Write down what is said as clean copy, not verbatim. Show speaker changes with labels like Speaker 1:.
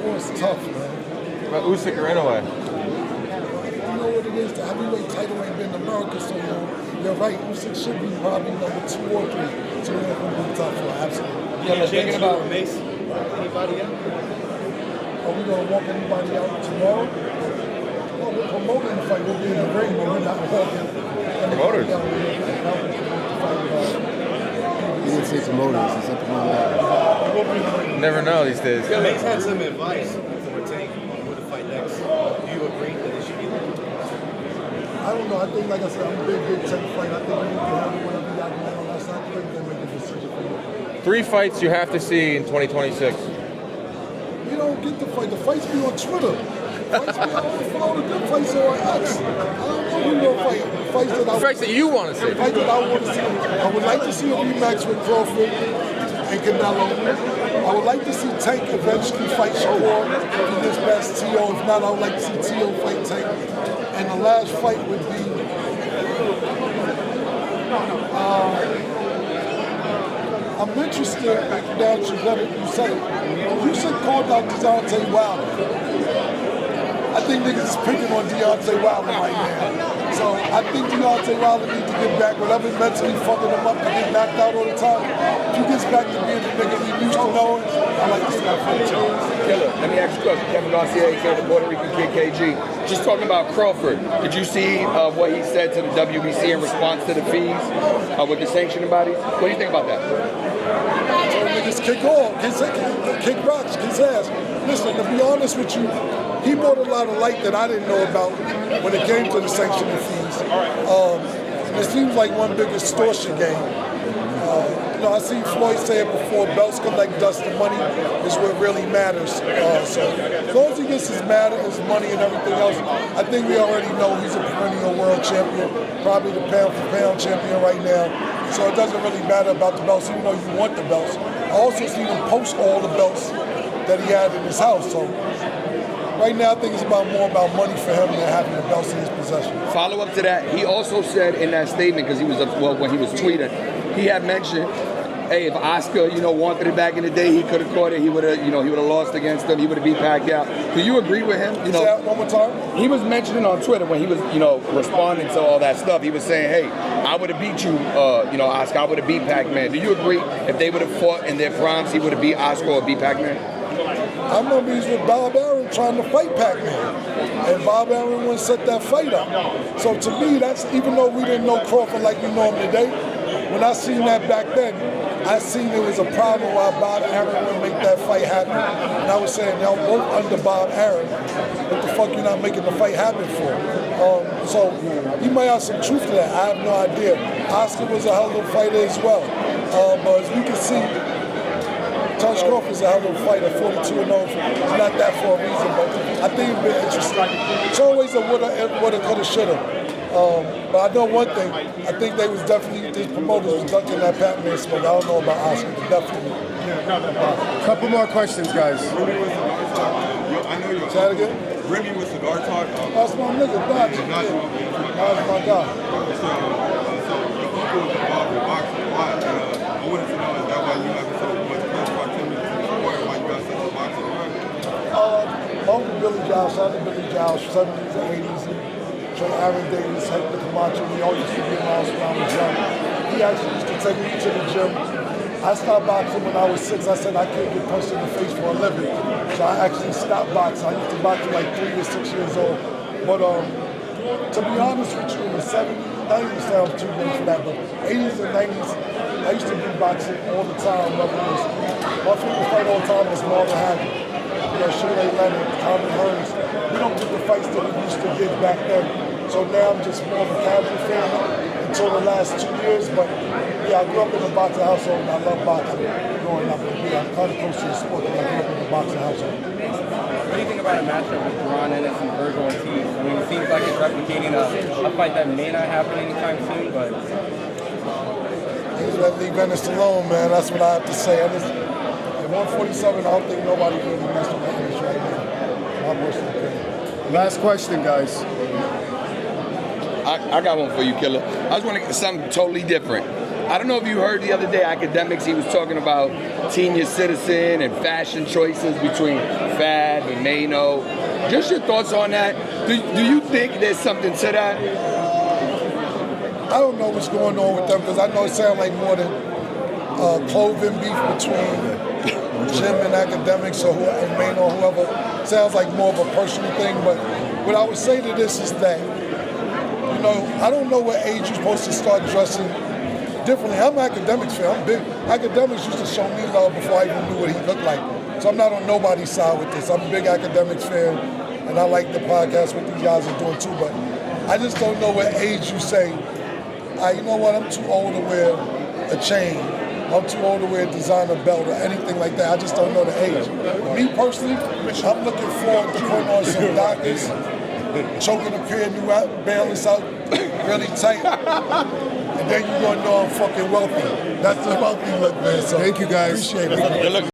Speaker 1: 4 is tough, man.
Speaker 2: But Usyk or Inoue?
Speaker 1: You know what it is? The heavyweight title ain't been America, so you're right. Usyk should be probably number 2 or 3. So it's going to be tough for absolutely.
Speaker 3: Yeah, thinking about Mace. Anybody else?
Speaker 1: Are we going to walk anybody out tomorrow? Well, we're promoting the fight. We'll be in the ring, but we're not walking.
Speaker 2: Promoters?
Speaker 1: You
Speaker 4: didn't say promoters. He said promoters.
Speaker 2: Never know these days.
Speaker 3: Yeah, Mace had some advice for Tank on who to fight next. Do you agree that it should be like?
Speaker 1: I don't know. I think, like I said, I'm a big Tank fight. I think we need to handle whatever you got going on. That's not great. Then make a decision for you.
Speaker 2: 3 fights you have to see in 2026.
Speaker 1: You don't get the fight. The fights be on Twitter. Fights be on all the good fights are on X. I don't know who will fight.
Speaker 2: Fights that you want to see.
Speaker 1: Fights that I want to see. I would like to see a rematch with Crawford and Canelo. I would like to see Tank eventually fight Shakur if he gets past T.O. If not, I would like to see T.O. fight Tank. And the last fight would be I'm interested that you said it. You said called out Deontay Wilder. I think niggas is picking on Deontay Wilder right now. So I think Deontay Wilder needs to get back. Whatever's mentally fucking him up to get knocked out all the time. If he gets back to being the nigga we used to knowing, I like to see that fight.
Speaker 5: Killer, let me ask you a question. Kevin Garcia, aka the Puerto Rican Kid KG. Just talking about Crawford. Did you see what he said to the WBC in response to the fees with the sanctioning bodies? What do you think about that?
Speaker 1: So niggas kick off, kick rocks, kick ass. Listen, to be honest with you, he brought a lot of light that I didn't know about when it came to the sanctioning fees. And it seems like one big extortion game. You know, I seen Floyd say it before, belts collect dust and money is what really matters. So as long as he gets his money and everything else, I think we already know he's a perennial world champion, probably the pound for pound champion right now. So it doesn't really matter about the belts, even though you want the belts. I also seen him post all the belts that he had in his house. So right now, I think it's more about money for him than having the belts in his possession.
Speaker 5: Follow up to that, he also said in that statement, because he was when he was tweeting, he had mentioned, hey, if Oscar, wanted it back in the day, he could have caught it. He would have, he would have lost against him. He would have beat Pacquiao. Do you agree with him?
Speaker 1: Say that one more time.
Speaker 5: He was mentioning on Twitter when he was, responding to all that stuff. He was saying, hey, I would have beat you, Oscar. I would have beat Pac-Man. Do you agree? If they would have fought in their primes, he would have beat Oscar or beat Pac-Man?
Speaker 1: I remember he was with Bob Arum trying to fight Pac-Man, and Bob Arum wouldn't set that fight up. So to me, that's, even though we didn't know Crawford like we know him today, when I seen that back then, I seen there was a problem why Bob Arum wouldn't make that fight happen. And I was saying, y'all both under Bob Arum. What the fuck you not making the fight happen for? So he might have some truth to that. I have no idea. Oscar was a hell of a fighter as well. But as we can see, Terence Crawford is a hell of a fighter, 42-0. He's not that for a reason, but I think it'd be interesting. It's always a woulda, coulda, shoulda. But I know one thing. I think they was definitely, these promoters was dunking that Pac-Man smoke. I don't know about Oscar, but definitely.
Speaker 4: Couple more questions, guys.
Speaker 6: I know you're.
Speaker 1: Say that again?
Speaker 6: Remy with Cigar Talk.
Speaker 1: That's my nigga, Dodge. That's my guy.
Speaker 6: So your uncle was involved with boxing a lot. And, I wanted to know, is that why you have so much close proximity to the sport? Why you got such a boxing run?
Speaker 1: Uncle Billy Giles, son of Billy Giles, 70s and 80s. Aaron Davis, Hector Camacho, we all used to be in house when I was young. He actually used to take me to the gym. I stopped boxing when I was 6. I said I can't get punched in the face for a living. So I actually stopped boxing. I used to box at like 3 or 6 years old. But to be honest with you, in the 70s, 90s sounds too late for that, but 80s and 90s, I used to be boxing all the time. My favorite fight all the time was Marvin Hagler. Sugar Ray Leonard, Tommy Hearns. We don't get the fights that we used to get back then. So now I'm just more of a casual fan until the last 2 years. But yeah, I grew up in a boxing household and I love boxing growing up. But yeah, I'm kind of close to the sport because I grew up in a boxing household.
Speaker 3: What do you think about a matchup with Ron Ennis and Virgil Ortiz? I mean, it seems like it's replicating a fight that may not happen anytime soon, but...
Speaker 1: Just let leave Ennis alone, man. That's what I have to say. At 147, I don't think nobody really messed with Ennis right now. My personal opinion.
Speaker 4: Last question, guys.
Speaker 5: I got one for you, Killer. I just want to get something totally different. I don't know if you heard the other day, Academics, he was talking about senior citizen and fashion choices between Fab and Mano. Just your thoughts on that. Do you think there's something to that?
Speaker 1: I don't know what's going on with them because I know it sounds like more than clothing beef between Jim and academics or and Mano or whoever. Sounds like more of a personal thing. But what I would say to this is that, you know, I don't know what age you're supposed to start dressing differently. I'm an academics fan. I'm big. Academics used to show me love before I even knew what he looked like. So I'm not on nobody's side with this. I'm a big academics fan, and I like the podcast what these guys are doing too. But I just don't know what age you say, you know what, I'm too old to wear a chain. I'm too old to wear a designer belt or anything like that. I just don't know the age. Me personally, I'm looking forward to putting on some Dockers, choking a pair of New Balance out really tight. And then you're going to know I'm fucking wealthy. That's the wealthy look, man. So
Speaker 4: Thank you, guys.
Speaker 1: Appreciate it.